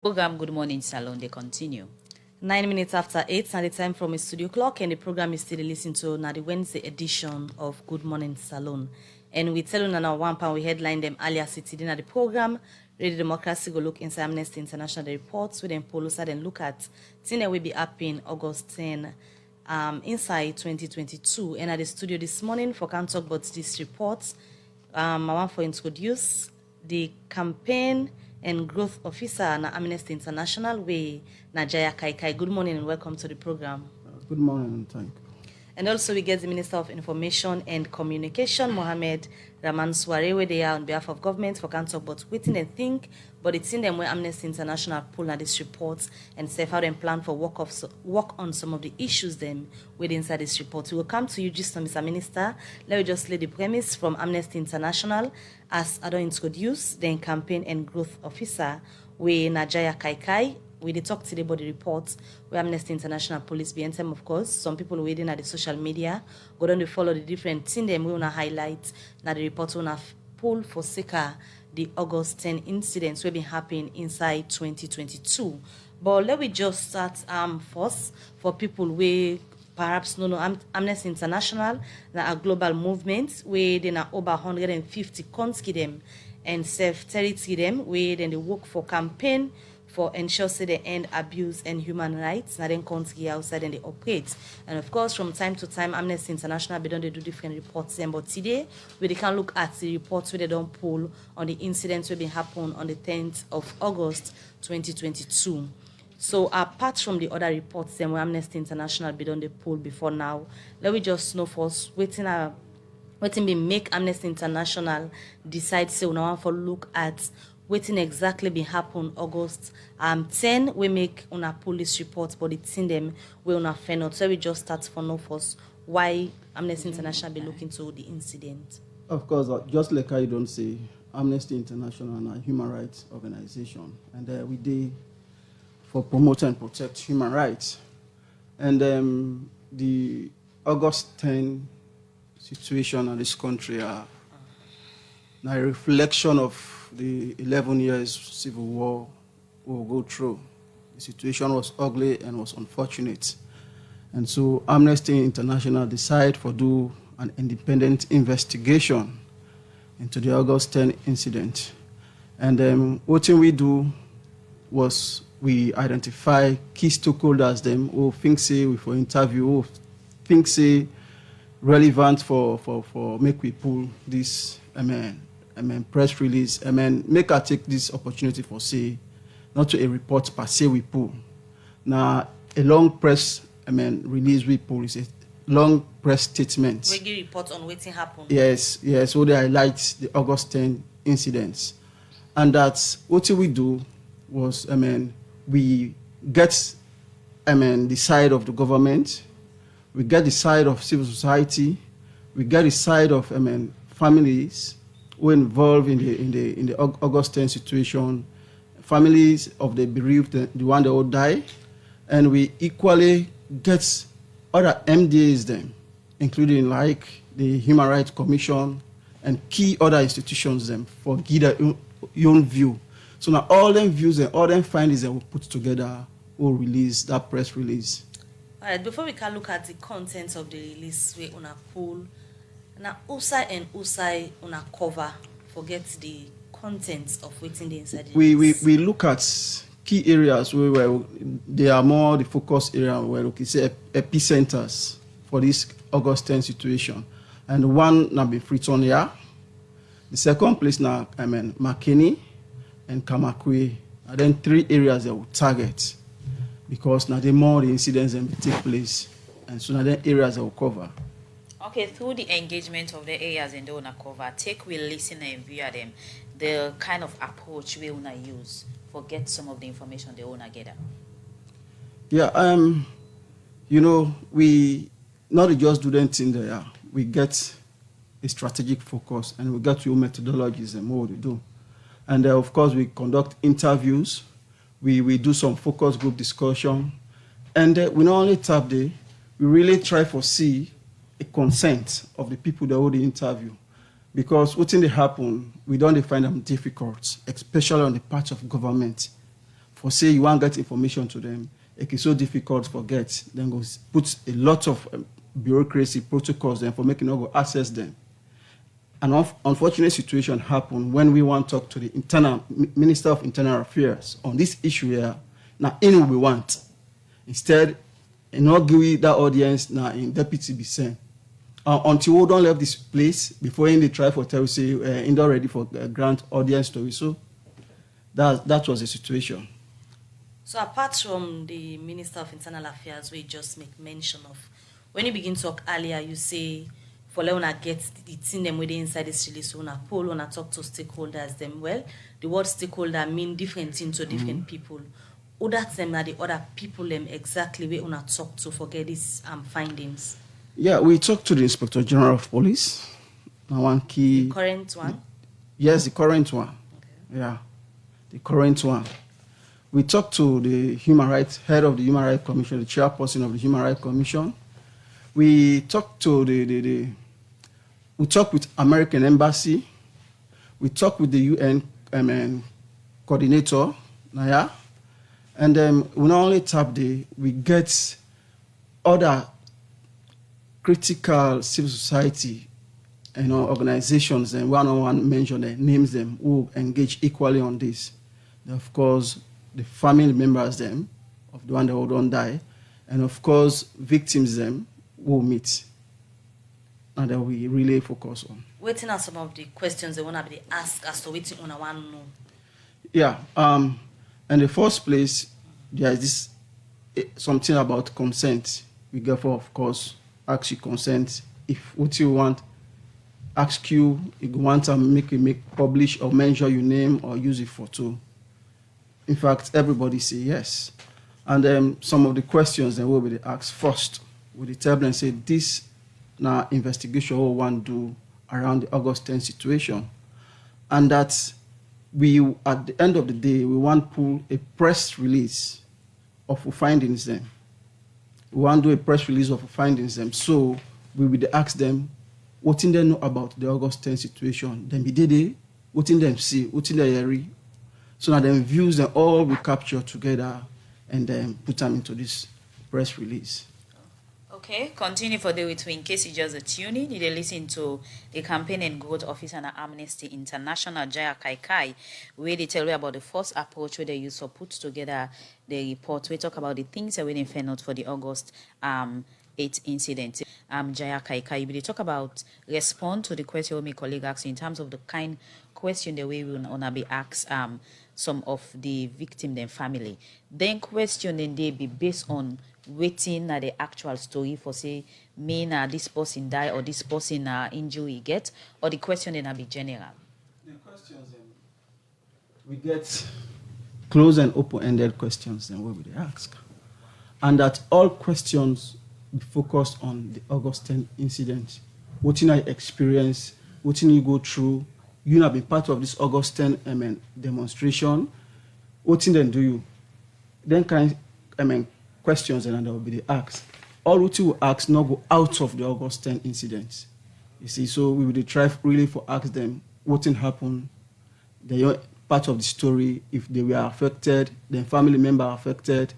Program Good Morning Salon, they continue. 9 minutes after 8, now the time from a studio clock, and the program is still listening to now the Wednesday edition of Good Morning Salon. And we tell you now one pound we headline them earlier city at the program. Radio Democracy go look inside Amnesty International the reports with them policy and look at thing that will be happening August 10 inside 2022. And at the studio this morning for can talk about this report. I want to introduce the campaign and growth officer na Amnesty International way Najaya Kaikai. Good morning and welcome to the program. Good morning and thank you. And also we get the Minister of Information and Communication, Mohammed Rahman Suare, where they are on behalf of government for can talk about waiting and think, but it's in them where Amnesty International pull out these reports and say how them plan for work on some of the issues them with inside this report. We will come to you just Mr. Minister. Let me just lay the premise from Amnesty International as I don't introduce the campaign and growth officer with Najaya Kaikai. We did talk today about the reports where Amnesty International Police behind them, of course. Some people waiting at the social media go down to follow the different things them we wanna highlight. Now the reports wanna pull for Sika the August 10 incidents will be happening inside 2022. But let me just start first for people where perhaps no Amnesty International na a global movement where they na over 150 countries them and self-territory them where then they work for campaign for ensure say they end abuse and human rights, not in country outside and they operate. And of course, from time to time, Amnesty International they do different reports. But today, we can look at the reports where they don't pull on the incidents where been happen on the 10th of August 2022. So apart from the other reports, then where Amnesty International be done the pull before now, let me just know first waiting be make Amnesty International decide say we want to look at waiting exactly be happen August 10 we make on a police report, but it's in them we on a final. So we just start for no first why Amnesty International be looking to the incident. Of course, just like I don't say, Amnesty International and a human rights organization, and we do for promote and protect human rights. And the August 10 situation in this country are a reflection of the 11 years civil war we'll go through. The situation was ugly and was unfortunate. And so Amnesty International decided to do an independent investigation into the August 10 incident. And what we do was we identify key stakeholders them who think say we for interview, who think say relevant for make we pull this press release. Make her take this opportunity for say, not to a report per se we pull. Now a long press release we pull is a long press statement. We give report on what happened. Yes. So they highlight the August 10 incidents. And that's what we do was we get the side of the government, we get the side of civil society, we get the side of families who involved in the August 10 situation, families of the bereaved, the one that will die, and we equally get other MDAs them, including like the Human Rights Commission and key other institutions them for give their own view. So now all them views and all them findings that we put together will release that press release. All right, before we can look at the contents of the release, we on a poll. Now, Usai and Usai on a cover, forget the contents of waiting the inside. We look at key areas where they are more the focus area where we can say epicenters for this August 10 situation. And one now be Freetown here. The second place now Makeni and Kamakwe. And then 3 areas that we target because now the more the incidents that take place, and so now the areas that we cover. Okay, through the engagement of the areas in the owner cover, we listen and view them, the kind of approach we wanna use for get some of the information the owner gather. Yeah, we not just do that thing there. We get a strategic focus and we get your methodologies and what we do. And of course, we conduct interviews. We do some focus group discussion. And we not only tap we really try to see a consent of the people that hold the interview. Because what thing they happen, we don't find them difficult, especially on the part of government. for say you want to get information to them, it's so difficult to forget. Then go put a lot of bureaucracy protocols then for making go access them. An unfortunate situation happened when we want to talk to the Minister of Internal Affairs on this issue here. Now, in we want. Instead, not give that audience now in deputy be sent. Until we don't leave this place, before they try for tell say in ready for grant audience story. So that was the situation. So apart from the Minister of Internal Affairs, we just make mention of, when you begin to talk earlier, you say for Leona get the team them within inside this release, una poll, una talk to stakeholders them. Well, the word stakeholder mean different things to different people. Other them are the other people them exactly where una talk to forget these findings. Yeah, we talked to the Inspector General of Police. Now one key. The current one? Yes, the current one. Okay. Yeah, the current one. We talked to the head of the Human Rights Commission, the chairperson of the Human Rights Commission. We talked to we talked with American Embassy. We talked with the UN coordinator, Naya. And then we not only tap we get other critical civil society organizations, and one mention them, names them, who engage equally on this. And of course, the family members them of the one that don't die, and of course, victims them will meet. And that we really focus on. Waiting are some of the questions they want to be asked as to waiting on one know. Yeah. In the first place, there is this something about consent. We therefore, of course, ask you consent. If what you want, ask you, if you want to make publish or mention your name or use a photo. In fact, everybody say yes. And then some of the questions that will be asked first. We tell them say this now investigation we want to do around the August 10th situation. And that we, at the end of the day, we want to pull a press release of our findings then. We want to do a press release of our findings then. So we will ask them what in they know about the August 10th situation. Then we did it, what in them see, what in they hear. So now them views them all we capture together and then put them into this press release. Okay, continue for the week. In case you just tune in, you listen to the Campaign and Growth Officer and Amnesty International, Jaya Kaikai, where they tell you about the first approach where they use to put together the report. We talk about the things that we didn't find out for the August 8th incident. Jaya Kaikai, they talk about respond to the question my colleague asked in terms of the kind question the way we wanna be asked some of the victim and family. Then question then they be based on waiting at the actual story for say mean this person die or this person injury get, or the question then be general. The questions we get close and open-ended questions then what we ask, and that all questions be focused on the August 10th incident. What you experience, what you go through. You have been part of this August 10th demonstration. What then do you? Then questions and that will be the ask. All what you will ask not go out of the August 10th incident. You see, so we will try really for ask them what happened. They are part of the story. If they were affected, then family member affected.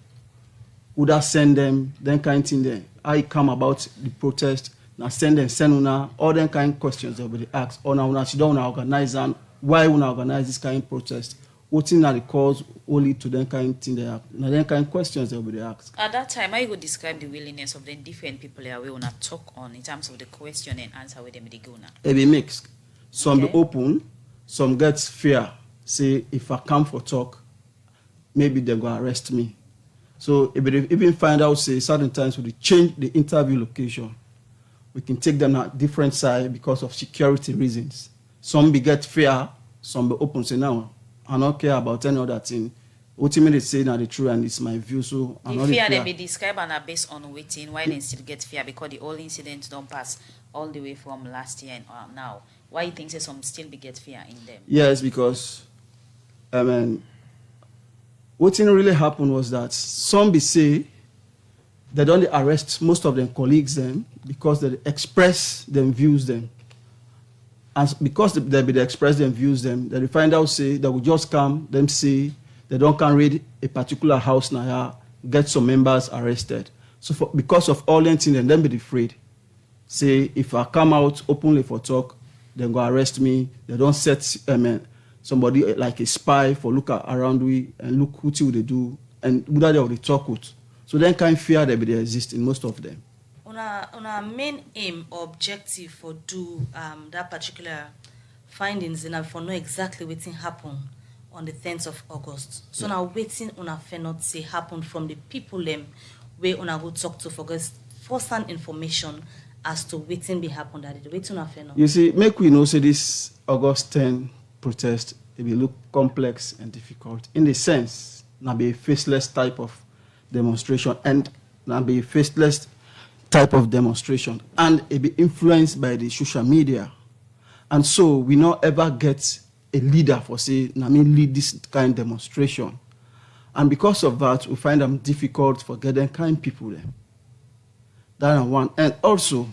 Would I send them? Then kind of thing there. How it come about the protest? Now send una all them kind of questions that will be asked. Or now una don't organize and why we organize this kind of protest? What in the cause only to them kind of thing there? Now them kind of questions that will be asked. At that time, I would describe the willingness of the different people that we wanna talk on in terms of the question and answer with them the gonna. It be mixed. Some Okay. be open, some get fear. Say if I come for talk, maybe they go arrest me. So if they even find out say certain times we change the interview location. We can take them at different side because of security reasons. Some be get fear, some be open say now I don't care about any other thing. Ultimately say now the truth and it's my view. So I'm The not fear fear. they be described and are based on waiting. Why they still get fear? Because the whole incident don't pass all the way from last year and now. Why you think say some still be get fear in them? Yes, because what really happened was that some be say they don't arrest most of them colleagues them because they express them views them. And because they express them views them, they find out say they will just come, them say, they don't can raid a particular house now, get some members arrested. So because of all that things, then be afraid. Say, if I come out openly for talk, they go arrest me. They don't set somebody like a spy for look around we and look who they do and who they already talk with. So then kind of fear that they exist in most of them. On our main aim or objective for do that particular findings and for know exactly what happened on the 10th of August. So now waiting on a not say happen from the people them where on go talk to for first-hand information as to waiting be happened that it waiting on a You see, make we know say this August 10 protest it will look complex and difficult in the sense now be a faceless type of demonstration and now be a faceless type of demonstration and it be influenced by the social media. And so we not ever get a leader for say, I mean, lead this kind of demonstration. And because of that, we find them difficult for getting kind people there. That one. And also,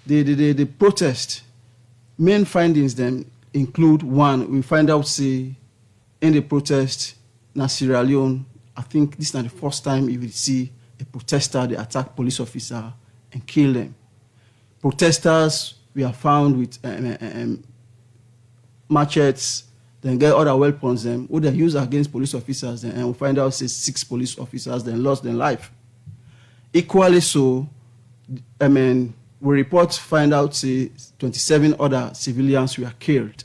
the protest, main findings then include one, we find out say, in the protest, in Sierra Leone, I think this is not the first time you will see a protester, they attack police officer and kill them. Protesters we are found with machetes, then get other weapons them, who they use against police officers, and we find out say 6 police officers then lost their life. Equally so, we report find out say 27 other civilians were killed.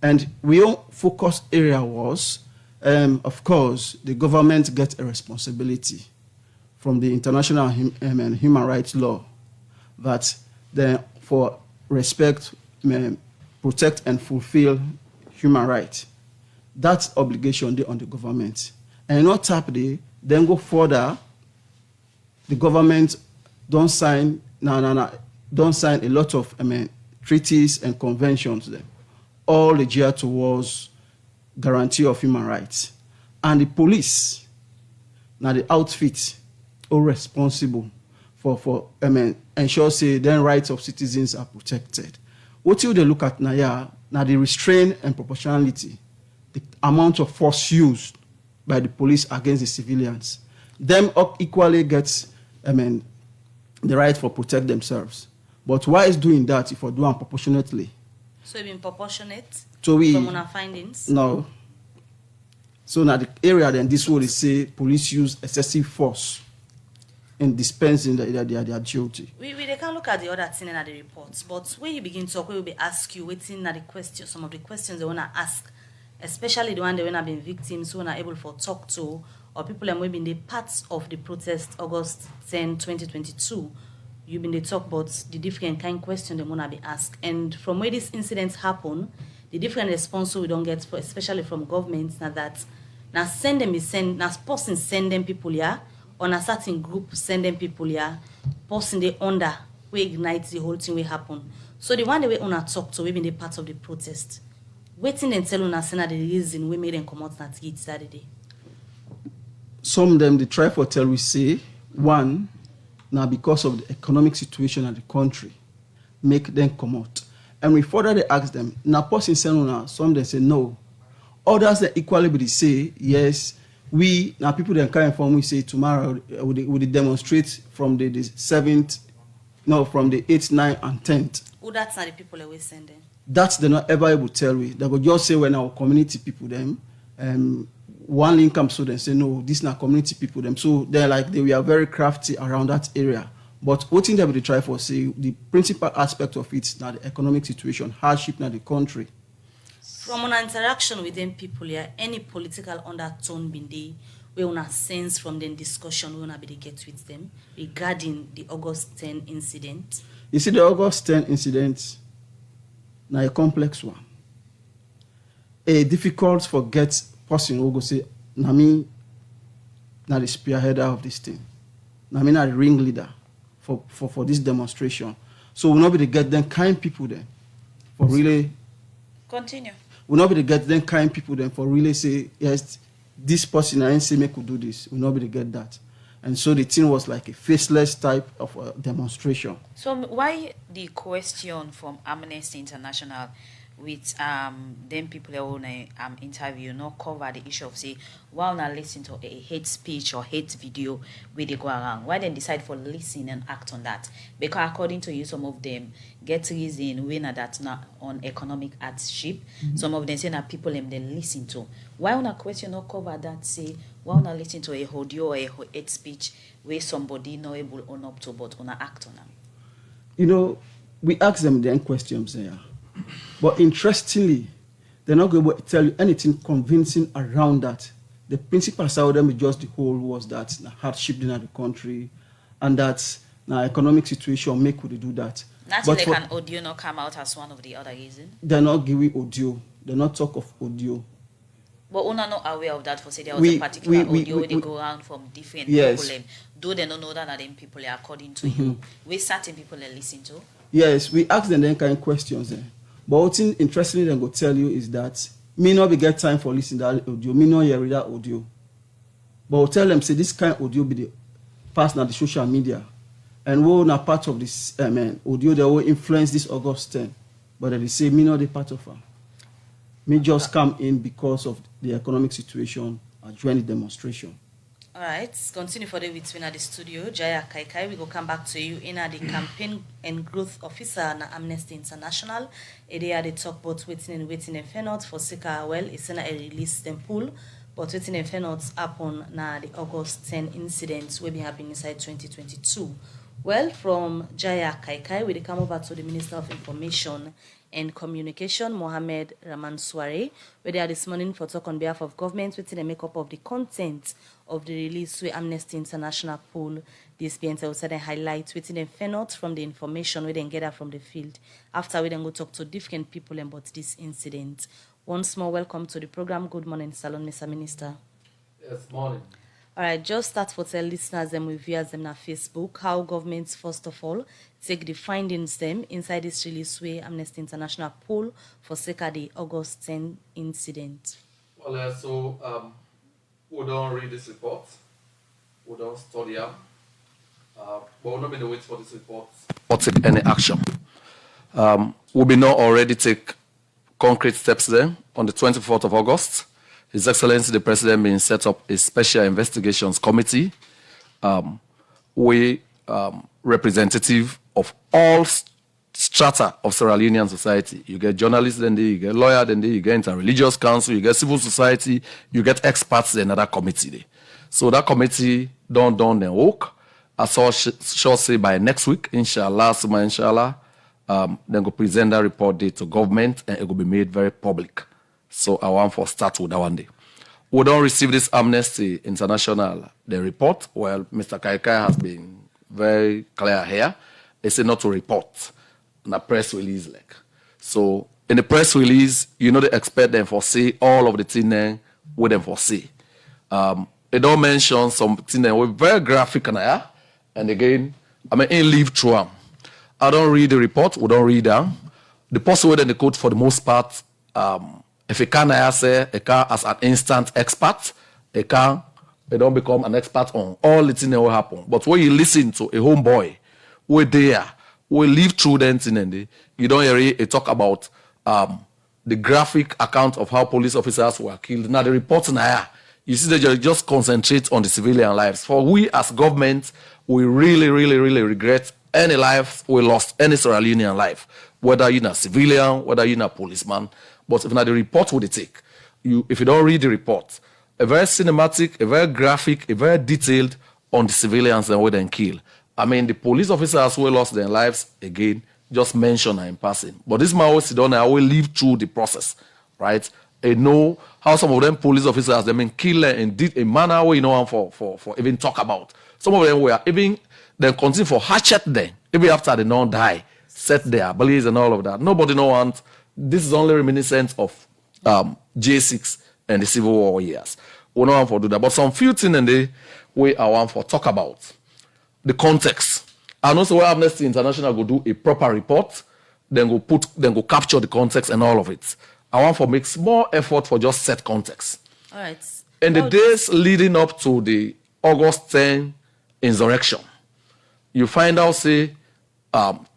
And we all focus area was, of course, the government gets a responsibility from the international human rights law that then for respect, protect and fulfill human rights. That's obligation on the government. And not tap then go further. The government don't sign don't sign a lot of treaties and conventions then. All the geared towards guarantee of human rights. And the police, now the outfit, are responsible for ensure say then rights of citizens are protected. What you they look at now the restraint and proportionality, the amount of force used by the police against the civilians, them equally gets the right for protect themselves. But why is doing that if we're doing proportionately? So it been proportionate from our findings? No. So now the area then this would say police use excessive force in dispensing their duty. We they can look at the other thing in the reports, but when you begin to talk, we will be ask you waiting at the question, some of the questions they wanna ask, especially the one they wanna been victims who are able to talk to, or people who have been the parts of the protest August 10, 2022. You've been the talk about the different kind of question they wanna be asked. And from where these incidents happen, the different response we don't get, especially from governments, now that now send person send them people here. On a certain group, send them people here, person they under, we ignite the whole thing will happen. So the one that we wanna talk to, we been the part of the protest. Waiting and telling us the reason we made them come out that gate Saturday. Some of them they try for tell we say, one, now because of the economic situation of the country, make them come out. And we further they ask them, now person send some they say no. Others they equally be say, yes. We now people that can inform we say tomorrow would demonstrate from the 7th, no, from the 8th, 9th, and 10th. Oh, that's not the people always sending. That's they're not ever able to tell we. They will just say when our community people them, one link comes so they say no, this is not community people them. So they're like we are very crafty around that area. But what thing they will try for say the principal aspect of it now the economic situation, hardship in the country. From an interaction with them people here, any political undertone been there, we wanna sense from the discussion we wanna be to get with them regarding the August 10 incident. You see, the August 10 incident, now a complex one. A difficult for get person who go say, Nami, now the spearheader of this thing. Nami, now the ringleader for this demonstration. So we'll not be to get them kind people there for really. Continue. We'll not be to get them kind people then for really say, yes, this person I ain't say me could do this. We'll not be to get that. And so the thing was like a faceless type of demonstration. So why the question from Amnesty International with them people who interview not cover the issue of say why not listen to a hate speech or hate video where they go around. Why then decide for listen and act on that? Because according to you, some of them get reason when that's not on economic hardship. Some of them say that people them they listen to. Why on a question not cover that say why not listen to a audio or a hate speech where somebody not able on up to but on act on them? You know, we ask them then questions there. But interestingly, they're not going to tell you anything convincing around that. The principal side of them just the whole was that the hardship in the country and that the economic situation make would do that. Naturally, can audio not come out as one of the other reasons? They're not giving audio. They're not talk of audio. But we're not aware of that for say there was a particular audio where they go around from different people. Though they don't know that them people are according to you. We certain people they listen to. Yes, we ask them then kind of questions there. But what's interesting them go tell you is that me not be get time for listening to that audio, me not hear that audio. But we'll tell them say this kind of audio be the pass now the social media. And we're not part of this audio that will influence this August 10th. But they say me not the part of her. Me just come in because of the economic situation and join the demonstration. All right, continue for the between at the studio. Jaya Kaikai, we go come back to you in the campaign and growth officer na Amnesty International. They are the talk about waiting and fenot for Sika well. It's a release them pool, but waiting and fenot upon na the August 10 incidents will be happening inside 2022. Well, from Jaya Kaikai, we come over to the Minister of Information and Communication, Mohammed Ramanswari, where they are this morning for talk on behalf of government within the makeup of the content of the release with Amnesty International poll. This being said, highlight within the fenot from the information we then gather from the field. After we then go talk to different people about this incident. Once more, welcome to the program. Good morning, Salon, Mr. Minister. Yes, morning. All right, just start for tell listeners and viewers them on Facebook how governments first of all take the findings them inside this release way Amnesty International poll for sake of the August 10 incident. Well, we don't read this report, we don't study them, but we're not going to wait for this report or take any action. We will not already take concrete steps there on the 24th of August. His Excellency the President being set up a special investigations committee. We representative of all strata of Sierra Leonean society. You get journalists, then you get lawyers, then you get interreligious council, you get civil society, you get experts in another committee. So that committee don't then work. I saw shall say by next week, inshallah, then go present that report day to government and it will be made very public. So I want to start with that one day. We don't receive this Amnesty International, the report. Well, Mr. Kaikai has been very clear here. They say not to report in a press release. So in the press release, you know they expect them for say all of the things with them for say. They don't mention some things that were very graphic and again, in live through them. I don't read the report, we don't read them. The person within the code for the most part, if you can say a car as an instant expert, they don't become an expert on all the things that will happen. But when you listen to a homeboy, we're there, we live through them things, you don't hear it talk about the graphic account of how police officers were killed. Now the reports now, you see that you just concentrate on the civilian lives. For we as government, we really regret any life we lost, any Sierra Leonean life, whether you're a civilian, whether you're a policeman. But if not the report would take, if you don't read the report, a very cinematic, a very graphic, a very detailed on the civilians and what they kill. The police officers who lost their lives, again, just mention in passing. But this man will sit down and I will live through the process, right? I know how some of them police officers, they been killed and did a manner where you know for even talk about. Some of them were even, then continue for hatchet then, even after they don't die, set their blaze and all of that. Nobody no want. This is only reminiscent of J6 and the Civil War years. We don't want to do that. But some few things in the way I want to talk about. The context. And also where Amnesty International go do a proper report, then go capture the context and all of it. I want to make small effort for just set context. All right. In the days leading up to the August 10 insurrection, you find out, say,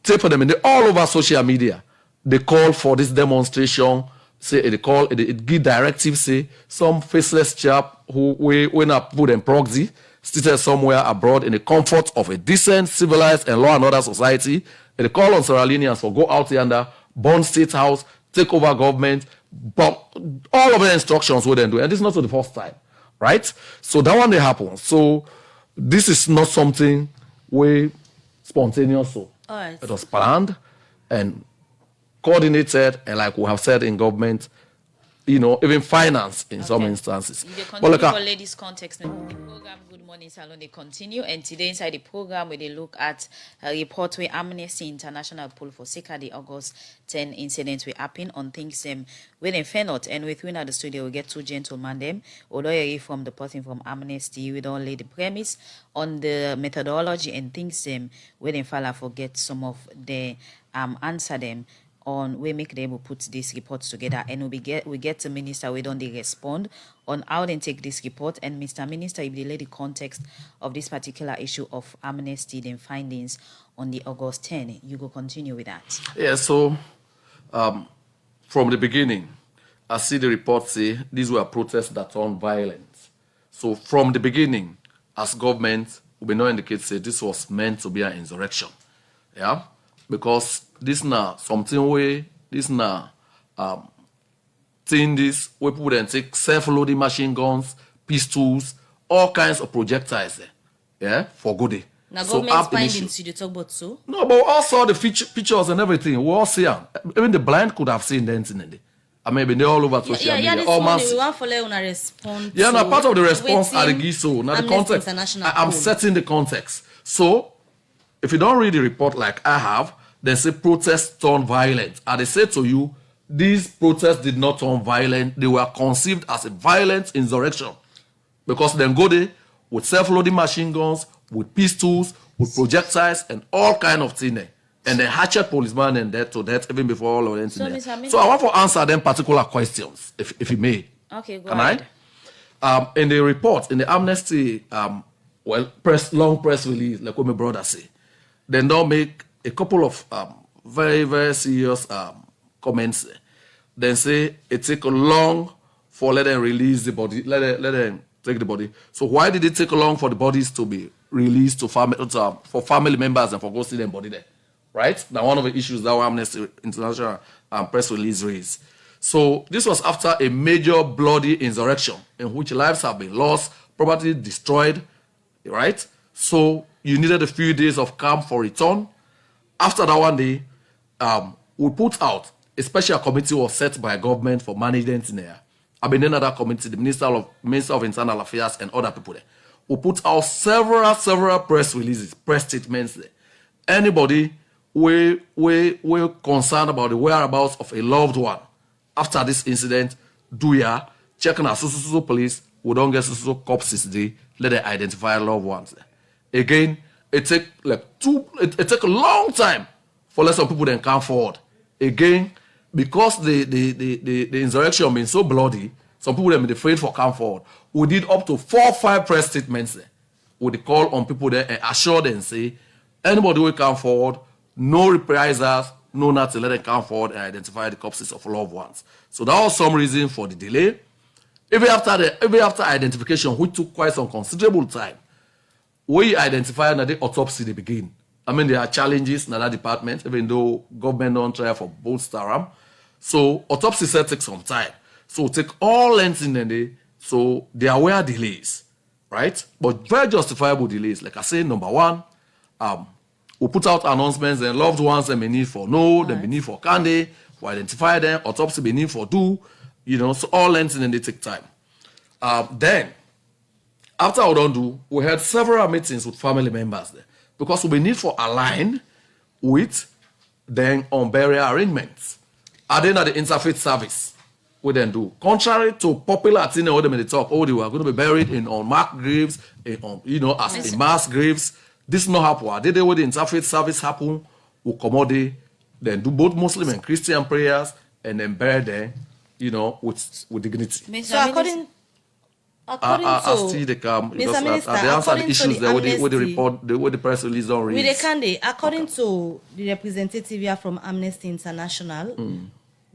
tape them in all over social media. they call for this demonstration. Say it give directives. Say some faceless chap who when I put in proxy seated somewhere abroad in the comfort of a decent, civilized, and law and order society. They call on Sierra Leoneans for go out yonder, burn state house, take over government, but all of the instructions we then do, and this is not for the first time, right? So that one they happen. So this is not something we spontaneous. So All right. it was planned and coordinated, and like we have said in government, even finance in some instances. They continue for ladies' context. The program Good Morning Salon, they continue, and today inside the program where they look at a report where Amnesty International pull for Sika the August 10 incidents will happen on things where they fair not. And with at the studio we get two gentlemen them, although from the person from Amnesty, we don't lay the premise on the methodology and things where they fall forget some of the answer them on we make them put these reports together, and we get the minister we don't they respond on how they take this report. And Mr. Minister, if they lay the context of this particular issue of Amnesty then findings on the August 10, you go continue with that. Yeah, so from the beginning, I see the report say these were protests that turned violent. So from the beginning, as government, we not indicate say this was meant to be an insurrection. Yeah? Because this now something way, this now thing this where people then take self-loading machine guns, pistols, all kinds of projectiles for good. Now government findings you talk about so? No, but we all saw the pictures and everything. We all see them. Even the blind could have seen them in it. I mean, they're all over social media. This morning we want to let una respond. Yeah, now part of the response I give so now the context. I'm setting the context. So if you don't read the report like I have, then say protests turn violent. And they say to you, these protests did not turn violent. They were conceived as a violent insurrection. Because then go there with self-loading machine guns, with pistols, with projectiles, and all kind of things. And then hatchet policeman and death to death even before all of them. So I want to answer them particular questions, if you may. Okay, go Can ahead. In the report, in the Amnesty, long press release, like what my brother say, they now make a couple of very, very serious comments. Then say it take long for let them release the body, let them take the body. So why did it take long for the bodies to be released to for family members and for go see them body there? Right? Now one of the issues that Amnesty International press release raised. So this was after a major bloody insurrection in which lives have been lost, property destroyed, right? So you needed a few days of calm for return. After that one day, we put out a special committee was set by government for management in there. I've been in another committee, the Minister of Internal Affairs and other people there. We put out several press releases, press statements there. Anybody we're concerned about the whereabouts of a loved one after this incident, do ya checking our social police, we don't get social corpses there, let them identify loved ones. Again, it take it take a long time for let some people then come forward. Again, because the insurrection been so bloody, some people then been afraid for come forward. We did up to 4 or 5 press statements there. We call on people there and assure them, say, anybody will come forward, no reprisals, no nothing, let them come forward and identify the corpses of loved ones. So that was some reason for the delay. Even after identification, which took quite some considerable time, we identified that the autopsy they begin. I mean, there are challenges in that department, even though government don't try for both staram. So autopsy set take some time. So take all lengths in the day. So there were delays, right? But very justifiable delays. Like I say, number one, we put out announcements and loved ones they may need for they may need for candy, we identify them, autopsy may need for do, so all lengths and they take time. Then, after we don't do, we had several meetings with family members there because we need for align with then on burial arrangements. And then at the interfaith service, we then do. Contrary to popular thing what they talk, they were going to be buried in unmarked graves, as in mass graves. This not happen. They where the interfaith service happen, we accommodate, then do both Muslim and Christian prayers, and then bury them, with dignity. So according According As still they come, Mr. Minister, they answer the according to issues the with the Amnesty, report, with the press release on with release. the candidate, according to the representative here from Amnesty International,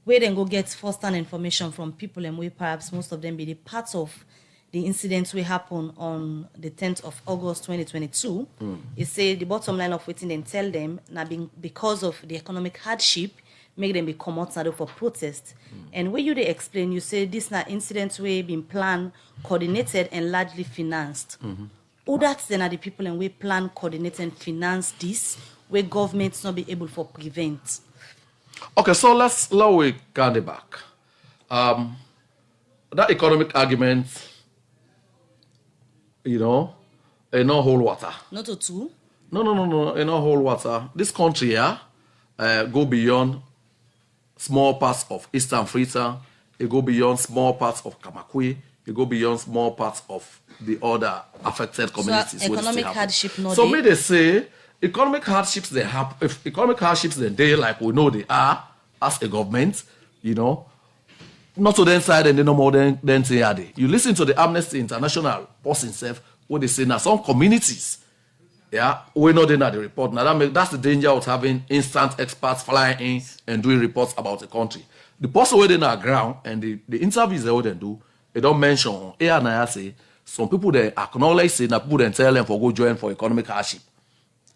where then go get first-hand information from people and we perhaps most of them be the parts of the incidents will happen on the 10th of August 2022. It say the bottom line of waiting and tell them now being because of the economic hardship, make them become outside for protest. And where you they explain, you say this na incidents where been planned, coordinated and largely financed. Who that's then are the people and we plan, coordinate and finance this, where governments not be able to prevent. Okay, so let we count it back. That economic argument, you know, in no whole water. Not to two. No, in no whole water. This country here go beyond small parts of Eastern Freetown. It go beyond small parts of Kamakwe. It go beyond small parts of the other affected communities. So economic hardship not so there. may they say economic hardships they have. If economic hardships they there like we know they are as a government, you know, not to the side and they no more than say are they. You listen to the Amnesty International person self what they say now some communities, yeah, we know they not the report. Now that's the danger of having instant experts flying in and doing reports about the country. The person where they not ground and the interviews they would do, they don't mention here and I say some people they acknowledge say that people then tell them for go join for economic hardship.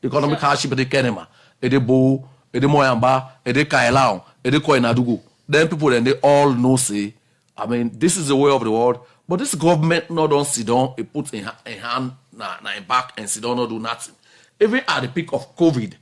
Economic hardship they kenema, they bo, they moyamba, they kailao, they koinadugu. Then people then they all know say, I mean, this is the way of the world. But this government not don't sit down, it put in hand in back and sit down not do nothing. Even at the peak of COVID,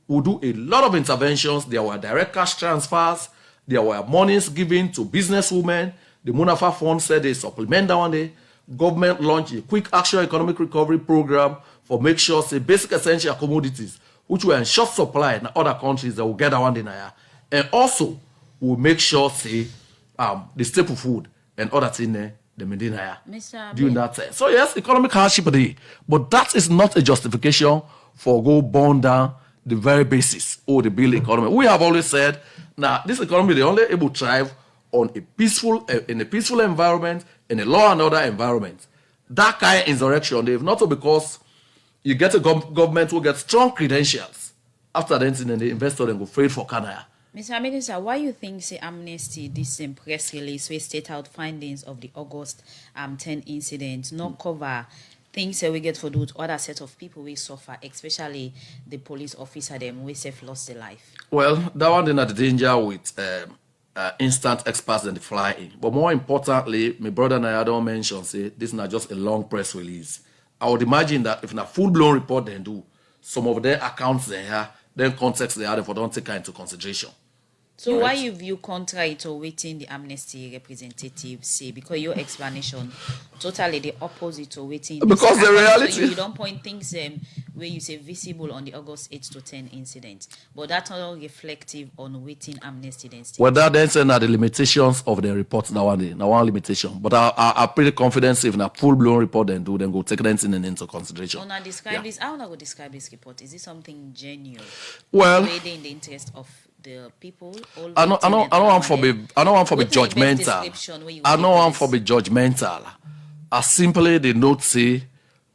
we do a lot of interventions. There were direct cash transfers. There were monies given to businesswomen. The Munafa Fund said they supplement that one day. Government launched a quick action economic recovery program for make sure say basic essential commodities, which were in short supply in other countries that will get that one day now. And also, we'll make sure say the staple food and other things there, the Medina during that time. So yes, economic hardship day, but that is not a justification for go burn down the very basis or the build economy. We have always said now this economy they only able to thrive on a peaceful in a peaceful environment, in a law and order environment. That kind of insurrection, they've not because you get a government who gets strong credentials. After the incident, the investor then go trade for Canada. Mr. Minister, why you think say Amnesty this press release we state out findings of the August 10 incident not cover things that we get for do other set of people we suffer, especially the police officer them we safe lost their life? Well, that one is not the danger with instant experts and the fly in. But more importantly, my brother and I don't mention say this is not just a long press release. I would imagine that if in a full-blown report they do, some of their accounts they have, then context they have, if don't take into consideration. So why you view contrary to waiting the Amnesty representatives say? Because your explanation totally the opposite to waiting. Because the reality, so you don't point things where you say visible on the August 8 to 10 incident, but that's not reflective on waiting Amnesty then. Well, that then saying that the limitations of the report now one limitation. But I'm pretty confident if a full blown report then go take that into consideration. When I describe this, how I would describe this report? Is it something genuine? Well, in the interest of the people. I know one for be judgmental. I know one for be judgmental. As simply the note say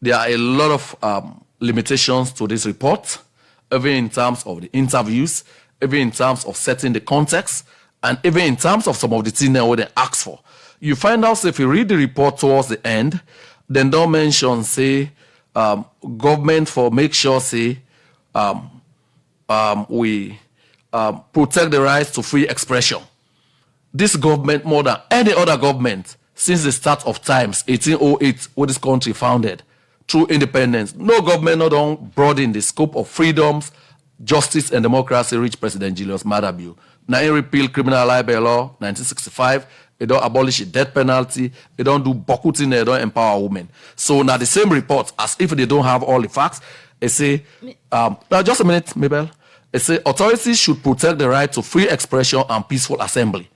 there are a lot of limitations to this report, even in terms of the interviews, even in terms of setting the context, and even in terms of some of the things that they ask for. You find out if you read the report towards the end, then don't mention say government for make sure say we protect the rights to free expression. This government, more than any other government, since the start of times, 1808, when this country founded, through independence, no government not on broaden the scope of freedoms, justice, and democracy reached President Julius Maada Bio. Now, he repealed criminal libel law, 1965. They don't abolish the death penalty. They don't do bokutin. They don't empower women. So now the same report, as if they don't have all the facts, they say, now just a minute, Mabel. It says authorities should protect the right to free expression and peaceful assembly.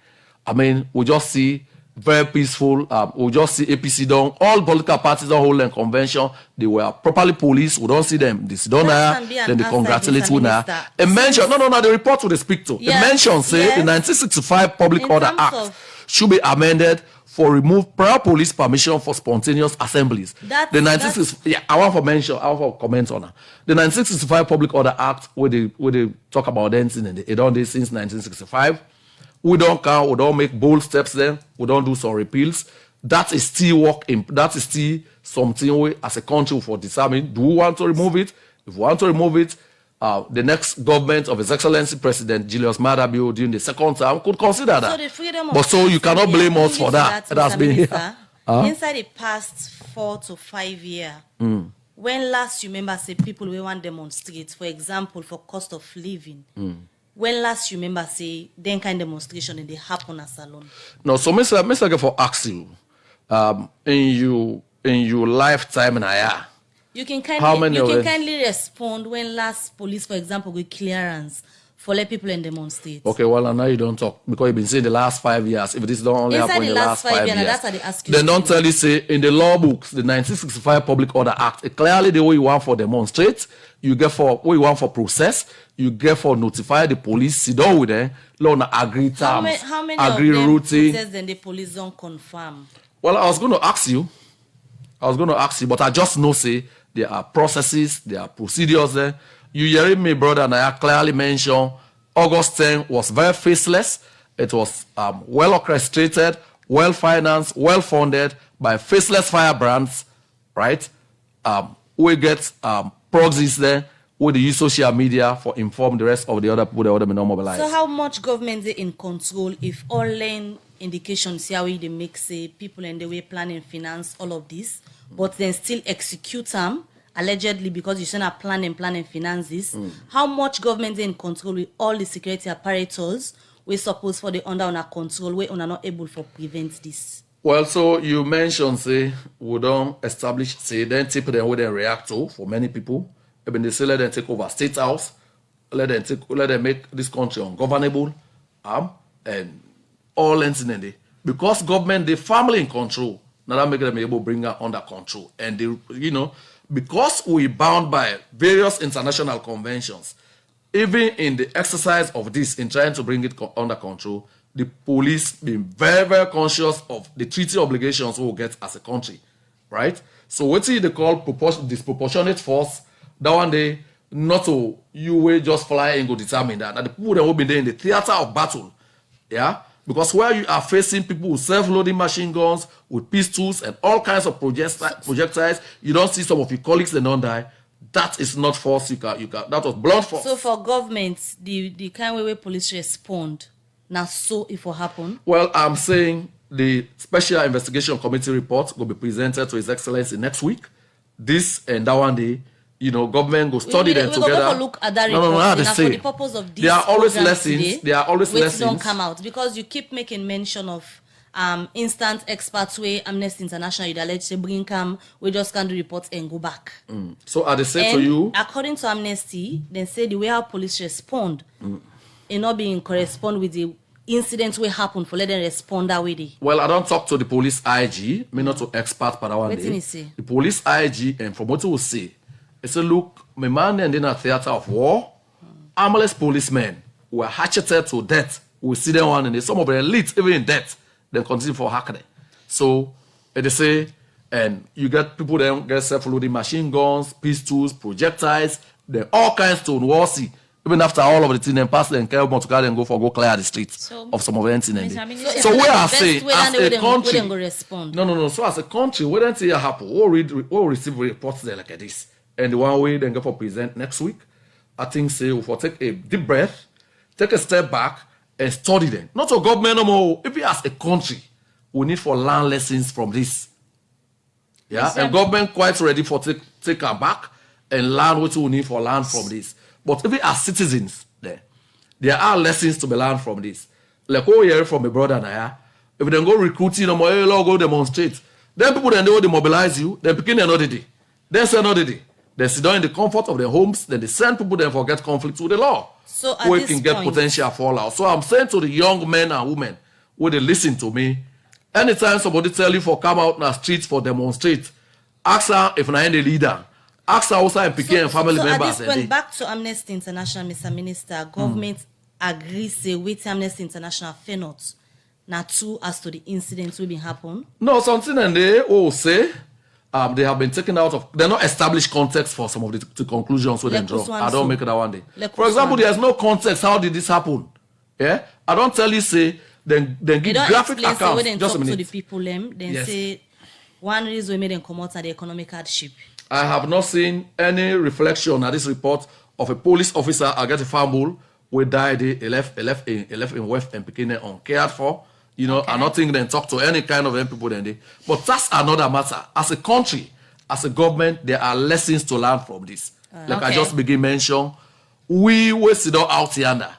I mean, we just see very peaceful. We just see APC down. All political parties don't hold a convention. They were properly policed. We don't see them. This don't then they congratulate you now. A mention. No. The report will speak to. Yes, a mention say the 1965 Public Order Act should be amended for remove prior police permission for spontaneous assemblies. The 1965, I want to comment on that. The 1965 Public Order Act, where they talk about dancing, and it done this since 1965. We don't make bold steps there. We don't do some repeals. That is still that is still something we as a country for determine. Do we want to remove it? If we want to remove it, the next government of His Excellency President Julius Maada Bio during the second term could consider that. So you cannot blame us for that. It has been here. Inside the past 4 to 5 years, when last you remember say people will want demonstrate, for example, for cost of living, when last you remember say then kind of demonstration and they happen as alone? No, so Mr. for ask you, in your lifetime in Aya. You can kindly respond when last police, for example, with clearance for let people and demonstrate. Okay, well, now you don't talk because you've been saying the last 5 years. If this don't only happen in the last 5 years, that's how they ask you. Then don't tell you say in the law books, the 1965 Public Order Act, it clearly the way you want for demonstrate, you get for what you want for process, you get for notify the police, sit down with them, learn agree terms, how many agree of them routine. process then the police don't confirm? Well, I was going to ask you, but I just know say there are processes, there are procedures there. You hearing me, brother, and I clearly mentioned August 10th was very faceless. It was well orchestrated, well financed, well funded by faceless firebrands, right? We get proxies there. We use social media for inform the rest of the other people that would not mobilize. So how much government is in control if all land indications see how they make say people and the way planning finance all of this, but then still execute them allegedly because you send a plan and finances. How much government is in control with all the security apparatus we suppose for the under control we are not able to prevent this? Well, so you mentioned say we don't establish say then people then we then react to for many people. I mean they say let them take over state house, let them make this country ungovernable, and all incidentally. Because government they firmly in control, now that make them able to bring her under control. And they, because we bound by various international conventions, even in the exercise of this, in trying to bring it under control, the police being very, very conscious of the treaty obligations we will get as a country, right? So what they call disproportionate force, that one day, not to you will just fly and go determine that. Now the people that will be there in the theater of battle, yeah? Because where you are facing people with self-loading machine guns, with pistols and all kinds of projectiles, you don't see some of your colleagues that don't die. That is not force. That was blunt force. So for government, the kind of way police respond, now so if it happen? Well, I'm saying the Special Investigation Committee report will be presented to His Excellency next week. This and that one day, government go study them together. We're going to look at that report. No, for the purpose of this there are always lessons. Today, there are always lessons. Don't come out because you keep making mention of instant experts way Amnesty International you allege to bring come. We just can't do reports and go back. So I say to you, according to Amnesty, they say the way how police respond, it not being correspond with the incidents will happen for let them respond that way. Well, I don't talk to the police IG, me not to expert, but I want say? The police IG, and from what he will say, he said, look, my man and in a theater of war, armless policemen were hatcheted to death. We see them one and some of the elite, even in death, then continue for hacking. So they say, and you get people then get self-loading machine guns, pistols, projectiles, then all kinds to war see. Even after all of the things, then pass them, carry to and go clear the streets of some of the incidents. So we are saying, as a country, no. So as a country, we don't see it happen. We'll receive reports there like this. And the one way then go for present next week, I think say we'll take a deep breath, take a step back, and study them. Not a government no more. If we as a country, we need for learn lessons from this. Yeah, and government quite ready for take our back and learn what we need for learn from this. But if we as citizens, there are lessons to be learned from this. Like what we hear from my brother and I, if they go recruiting no more, go demonstrate. Then people then they will demobilize you. Then begin another day. Then say another day. They sit down in the comfort of their homes. Then they send people then forget conflict with the law. So at we this can get point, potential fallout. So I'm saying to the young men and women, when they listen to me, anytime somebody tell you for come out in the streets for demonstrate, ask her if I am the leader. Ask her also and PK and family members. At this point, back to Amnesty International, Mr. Minister, government agrees say with Amnesty International fair not Not two as to the incidents will be happen. No, something and they all say they have been taken out of. They're not established context for some of the conclusions we then draw. I don't make it that one day. For example, there's no context. How did this happen? Yeah, I don't tell you say then give graphic accounts. Then just talk a minute. To the people then say one reason we made them come out of the economic hardship. I have not seen any reflection at this report of a police officer at a family who died. He left in West and Pekin uncared for. You know, I not think then talk to any kind of people then they. But that's another matter. As a country, as a government, there are lessons to learn from this. I just begin mention, we will sit out here.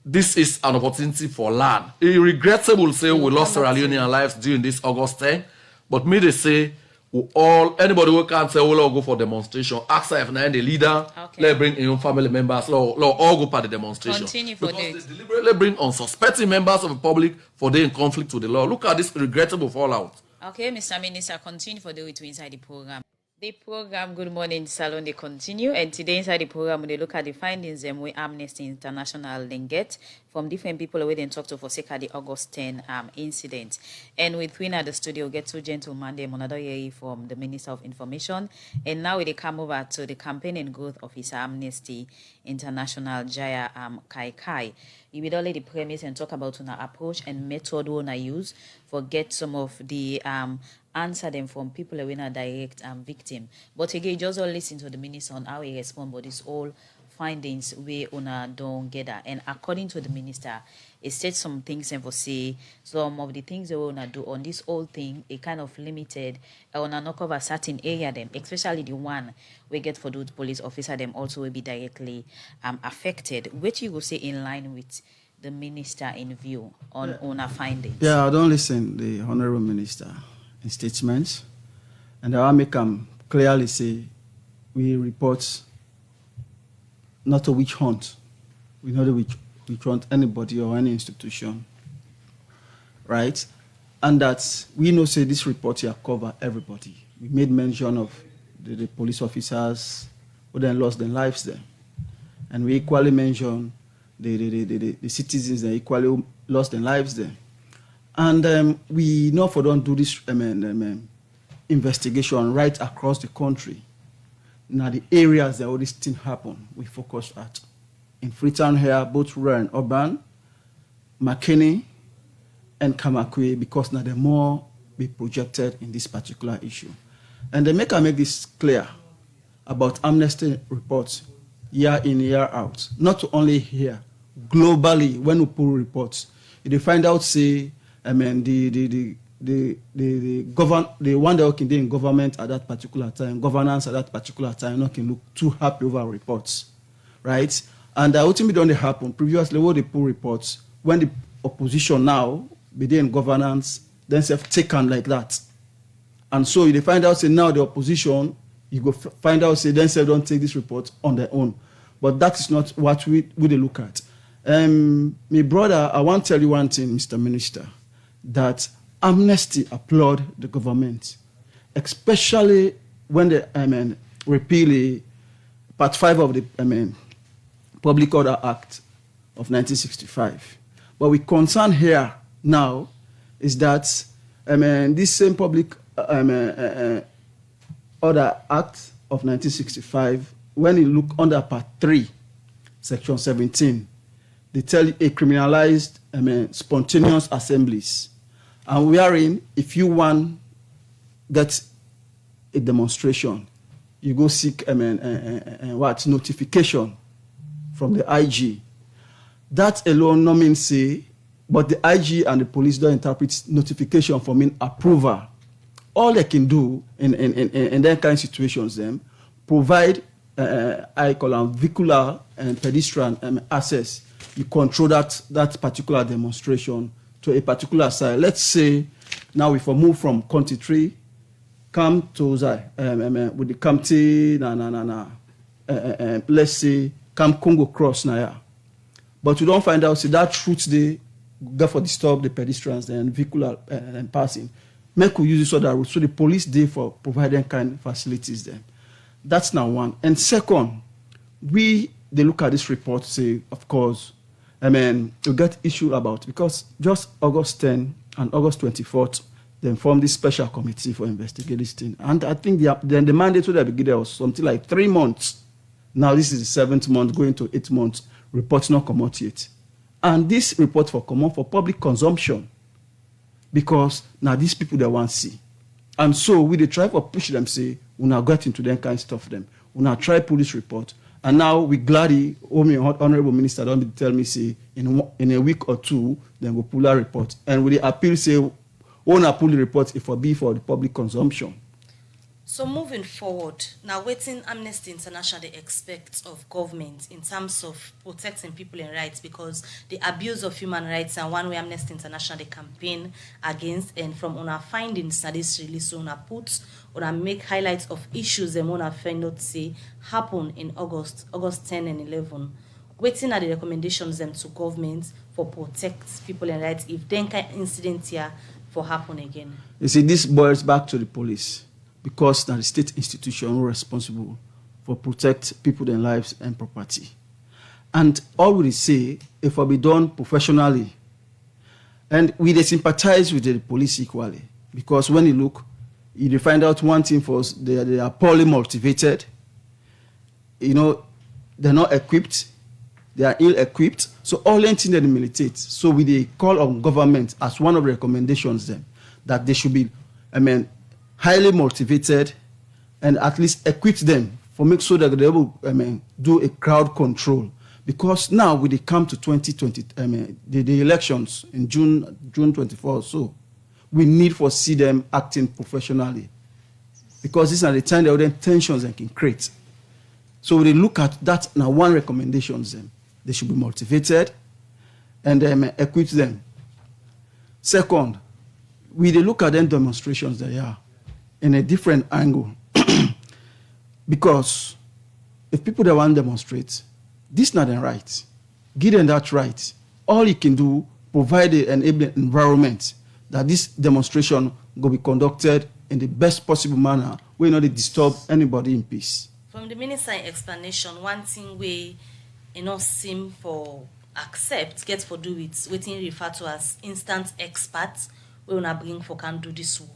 This is an opportunity for learn. It's regrettable say we lost Sierra Leonean lives during this August 10th, but me they say anybody who can't say we'll all go for demonstration. Ask if now the leader, let's bring in family members, all go for the demonstration. Continue for because they deliberately bring unsuspecting members of the public for they in conflict with the law. Look at this regrettable fallout. Okay, Mr. Minister, continue for the way to inside the program. The program Good Morning Salon they continue, and today inside the program we look at the findings where Amnesty International then get from different people who then talk to for sake of the August 10 incident. And with we at the studio get two gentlemen, them another year from the Minister of Information, and now they come over to the Campaign and Growth Officer Amnesty International Jaya Kai. You will lay the premise and talk about an approach and method we use for get some of the answer them from people who are direct victim. But again, just all listen to the minister on how he respond, but it's all findings we don't get that. And according to the minister, it said some things and for say some of the things they wanna do on this whole thing, it kind of limited wanna not cover certain area them, especially the one we get for those police officer them also will be directly affected. Which you will say in line with the minister in view on our findings. Yeah, I don't listen the honorable minister in statements, and I make them clearly say we report not a witch hunt. We know that we hunt anybody or any institution, right? And that we know say this report here cover everybody. We made mention of the police officers who then lost their lives there, and we equally mention the citizens that equally lost their lives there. And we know for don't do this investigation right across the country. Now the areas that all this thing happen, we focus at. In Freetown here, both rural and urban, McKinney and Kamakwe, because now they're more be projected in this particular issue. And they make this clear about Amnesty reports year in, year out. Not only here, globally, when we pull reports, they find out, say, the one that can do in government at that particular time, governance at that particular time, not can look too happy over reports, right? And ultimately, don't happen. Previously, what they pull reports when the opposition now be there in governance, then self taken like that, and so they find out say now the opposition, you go find out say then self don't take this report on their own, but that is not what we they look at. My brother, I want to tell you one thing, Mr. Minister, that Amnesty applaud the government, especially when they repeal Part 5 of the Public Order Act of 1965. But we concern here now is that this same Public Order Act of 1965, when you look under Part 3, Section 17, they tell you a criminalized spontaneous assemblies. And wherein, if you want get a demonstration, you go seek notification from the IG. That alone no mean say, but the IG and the police don't interpret notification for mean approval. All they can do in that kind of situations, them provide I call them vehicular and pedestrian access. You control that particular demonstration to a particular side. Let's say now if we move from County 3, come to with the County, let's say come Congo Cross now. But we don't find out, see that route they go for disturb the pedestrians and vehicular and passing. Make we use this other route. So the police there for providing kind of facilities there. That's now one. And second, they look at this report, say, of course, we get issue about, because just August 10th and August 24th, they formed this special committee for investigating this thing. And I think the mandate would have been was something like 3 months. Now this is the 7th month, going to 8 months, report not come out yet. And this report for common for public consumption, because now these people they want to see. And so we they try to push them, say, we now get into them kind of stuff them. We now try pull this report. And now we gladly, Honorable Minister, don't tell me, say, in a week or two, then we'll pull our report. And we appeal, say, we not pull the report if it be for the public consumption. So moving forward, now waiting Amnesty International they expect of government in terms of protecting people and rights, because the abuse of human rights and one way Amnesty International they campaign against, and from on our findings that this release on our put on make highlights of issues them on our find out say happen in August 10 and 11. Waiting are the recommendations them to government for protect people and rights if then kind incident here for happen again. You see, this boils back to the police, because now the state institution are responsible for protect people, their lives and property. And all we say, if it be done professionally, and we sympathize with the police equally, because when you look, you find out one thing for us, they are poorly motivated, they're not equipped, they are ill-equipped, so all anything that they militate. So we call on government as one of the recommendations them, that they should be, highly motivated and at least equip them for make sure that they will do a crowd control. Because now when they come to 2020, the elections in June 24 or so, we need to see them acting professionally. Because these are the time that the tensions they can create. So when they look at that, now one recommendation them, they should be motivated and equip them. Second, we look at them demonstrations they are in a different angle. Because if people that want to demonstrate, this is not their right. Give them that right. All you can do, provide an enabling environment that this demonstration will be conducted in the best possible manner, where not disturb anybody in peace. From the minister's explanation, one thing we seem for accept, get for do it, waiting refer to as instant experts, we wanna bring for can do this work.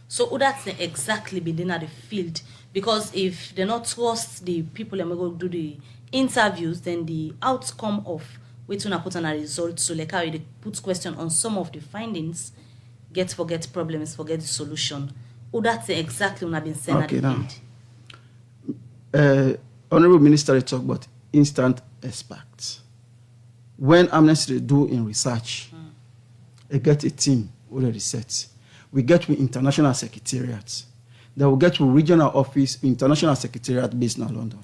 So that's exactly been at the field, because if they not trust the people that go do the interviews, then the outcome of waiting to put on a result. So like how they put question on some of the findings, forget problems, forget the solution. That's exactly what I've been saying at the field. Honorable Minister talk about instant experts. When Amnesty do in research, they get a team already set. We get with international secretariats. Then we get with regional office, international secretariat based in London.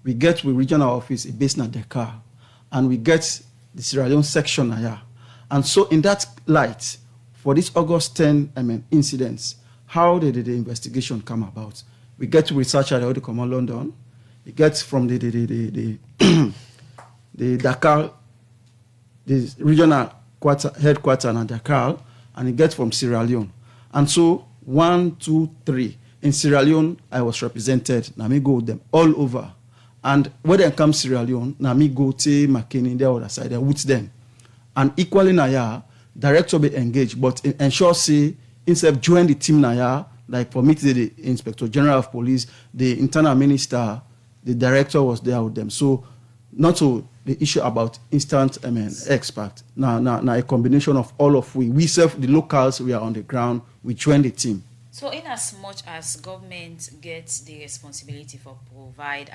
We get with regional office based in Dakar. And we get the Sierra Leone section here. And so in that light, for this August 10 incidents, how did the investigation come about? We get to research at the Common London. We get from the Dakar, the regional headquarters in Dakar, and it gets from Sierra Leone. And so 1, 2, 3. In Sierra Leone, I was represented. Now me go with them all over. And when they come Sierra Leone, now me go to McKinney, the other side, with them. And equally now, director be engaged, but ensure say, instead of join the team now, like for me, the Inspector General of Police, the internal minister, the director was there with them. So not so the issue about instant expert. Now a combination of all of we serve the locals, we are on the ground, we join the team. So in as much as government gets the responsibility for provide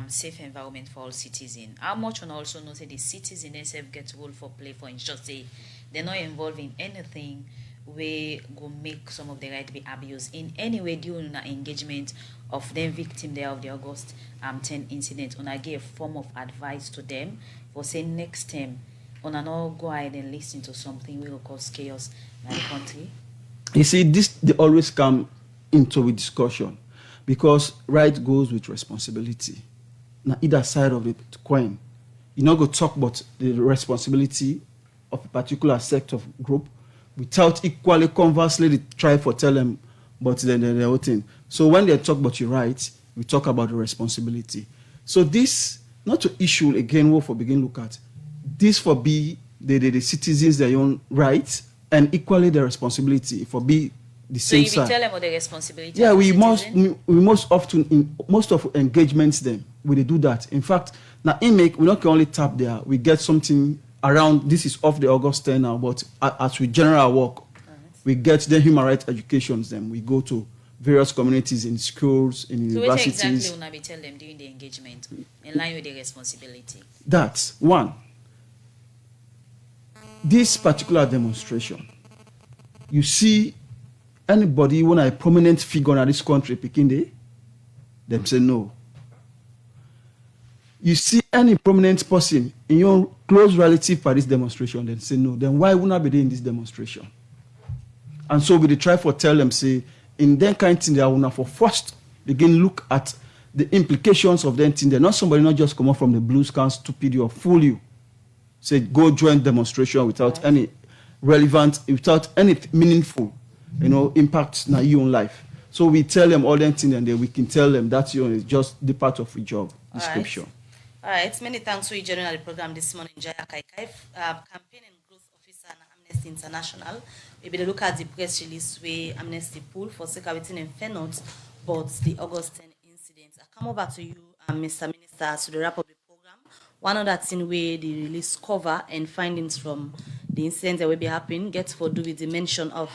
safe environment for all citizens, how much on also know say the citizens themselves get role for play for ensure say they're not involved in anything where go make some of the right be abused in any way during the engagement of them victim there of the August 10 incident. And I give a form of advice to them for saying next time on not go ahead and listen to something will cause chaos in the country. You see, they always come into a discussion because right goes with responsibility. Now either side of the coin, you're not going to talk about the responsibility of a particular sect of group without equally conversely they try for tell them but then the whole thing. So when they talk about your rights, we talk about the responsibility. So this, not to issue again, what for begin look at, this for be the citizens their own rights and equally the responsibility for be the same side. So you tell them about the responsibility. Yeah, we most often in most of engagements them we do that. In fact, now we not only tap there, we get something around. This is off the August 10th now, but as we general work, we get the human rights educations. Then we go to various communities in schools, in universities. So what exactly will we tell them during the engagement in line with the responsibility? That's one. This particular demonstration, you see anybody when a prominent figure in this country picking day, them say no. You see any prominent person in your close relative for this demonstration, then say no. Then why would not be there in this demonstration? And so we try for tell them, say, in that kind of thing, they are not for first begin look at the implications of that thing. They're not somebody not just come up from the blues can stupid you or fool you. Say go join demonstration without any relevant, without any meaningful, impact in your own life. So we tell them all that thing and then we can tell them that's is just the part of the job description. All right. Many thanks for joining the program this morning, Jaya Kaikai, Campaign and Growth Officer at Amnesty International. We will look at the press release where Amnesty pulled for security and fair notes, but the August 10th incident. I come over to you, Mr. Minister, to the wrap up the program. One other thing where the release cover and findings from the incident that will be happening gets for do with the mention of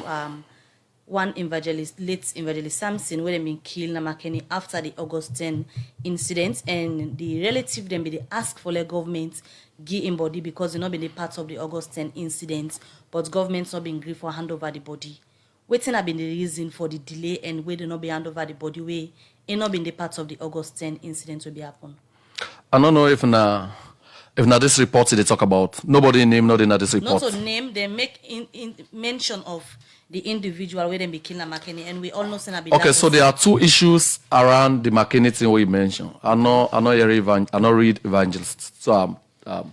one evangelist, late evangelist Samson, where they been killed in Makeni after the August 10th incident, and the relative then be they ask for the government give him body because they not been the part of the August 10th incident, but government's not been agreed for hand over the body. Waiting have been the reason for the delay and where they not be hand over the body way it not been the part of the August 10th incident will be happen. I don't know if now this report they talk about nobody name not in this report. Not to name, they make in mention of the individual where they be killed in Makeni, and we all know okay, so there are two issues around the Makeni thing we mentioned. I not read evangelist. So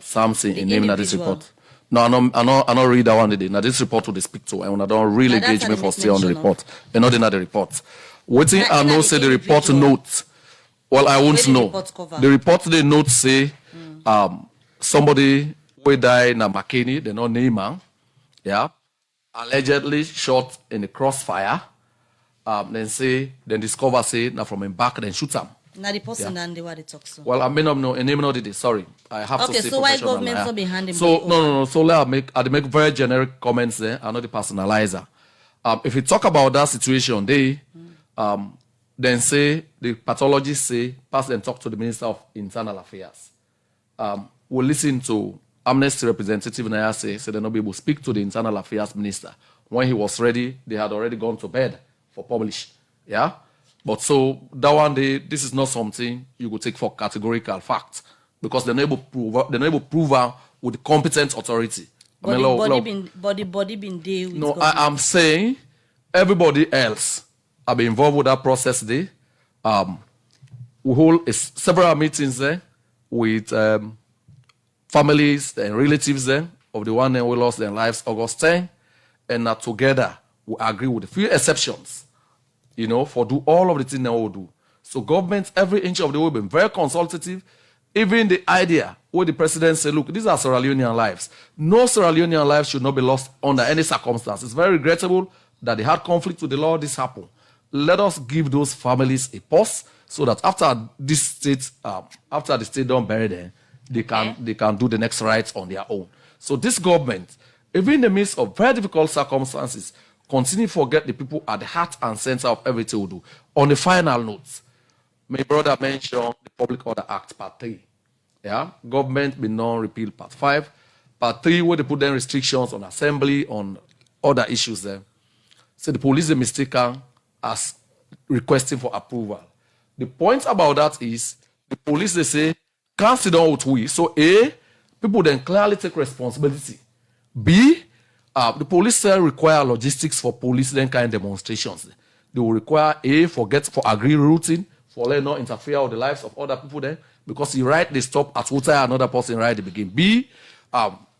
Samson in naming this report. No, I not read that one today. Now this report will they speak to and I don't really engage me for stay on the report. And not in the report. Waiting I know say the report notes. Well, I won't know. The report they note say somebody who died in Makeni, they not name man. Yeah. Allegedly shot in the crossfire. Then discover say now from him back then shoot him. Now the person and the what they talk so. Well, I may not know and name not it. Sorry, I have to say. Okay, so why government not behind him? So no. So I make very generic comments there. I'm not the personalizer. If you talk about that situation, then say the pathologists say pass and talk to the Minister of Internal Affairs. We'll listen to Amnesty representative Naya say they'll not be able to speak to the Internal Affairs Minister. When he was ready, they had already gone to bed for publish. Yeah? But so that one day, this is not something you could take for categorical fact because they're not able to prove with the competent authority. Body been there with no, I'm saying everybody else have been involved with that process there. We hold several meetings there with families and relatives there of the one who lost their lives August 10th, and together we agree with a few exceptions, for do all of the things they will do. So government, every inch of the way, been very consultative. Even the idea where the president said, look, these are Sierra Leonean lives. No Sierra Leonean lives should not be lost under any circumstance. It's very regrettable that they had conflict with the law, this happened. Let us give those families a pause so that after the state don't bury them, they can do the next rites on their own. So this government, even in the midst of very difficult circumstances, continue to forget the people at the heart and center of everything we do. On the final note, my brother mentioned the Public Order Act Part 3. Yeah, government will not repeal Part 5. Part 3, where they put them restrictions on assembly, on other issues there. So the police are mistaken as requesting for approval. The point about that is the police, they say, can't sit down with we. So A, people then clearly take responsibility. B, the police require logistics for police then kind of demonstrations. They will require A, for agree routing, for let not interfere with the lives of other people there, because you right, they stop at what time another person right they begin. B,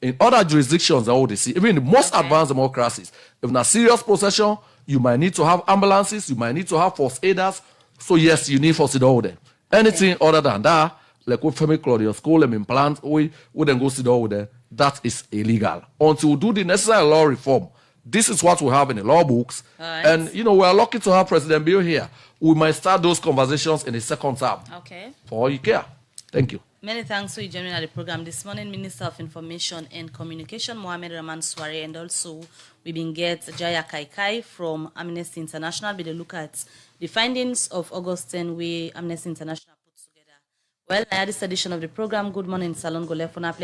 in other jurisdictions, that what they see, even in the most advanced democracies, if in a serious procession, you might need to have ambulances, you might need to have first aiders. So yes, you need first aid order. Anything other than that, like with Femi Claudius, call them implant, we then go sit down with them. That is illegal. Until we do the necessary law reform, this is what we have in the law books. Right. And, you know, we are lucky to have President Bill here. We might start those conversations in the second term. Okay. For all you care. Thank you. Many thanks for you joining at the program this morning, Minister of Information and Communication, Mohammed Rahman Sware, and also we've been get Jaya Kaikai from Amnesty International. We will look at the findings of August 10th we Amnesty International put together. Well, I had this edition of the program. Good morning, Salon Golefona.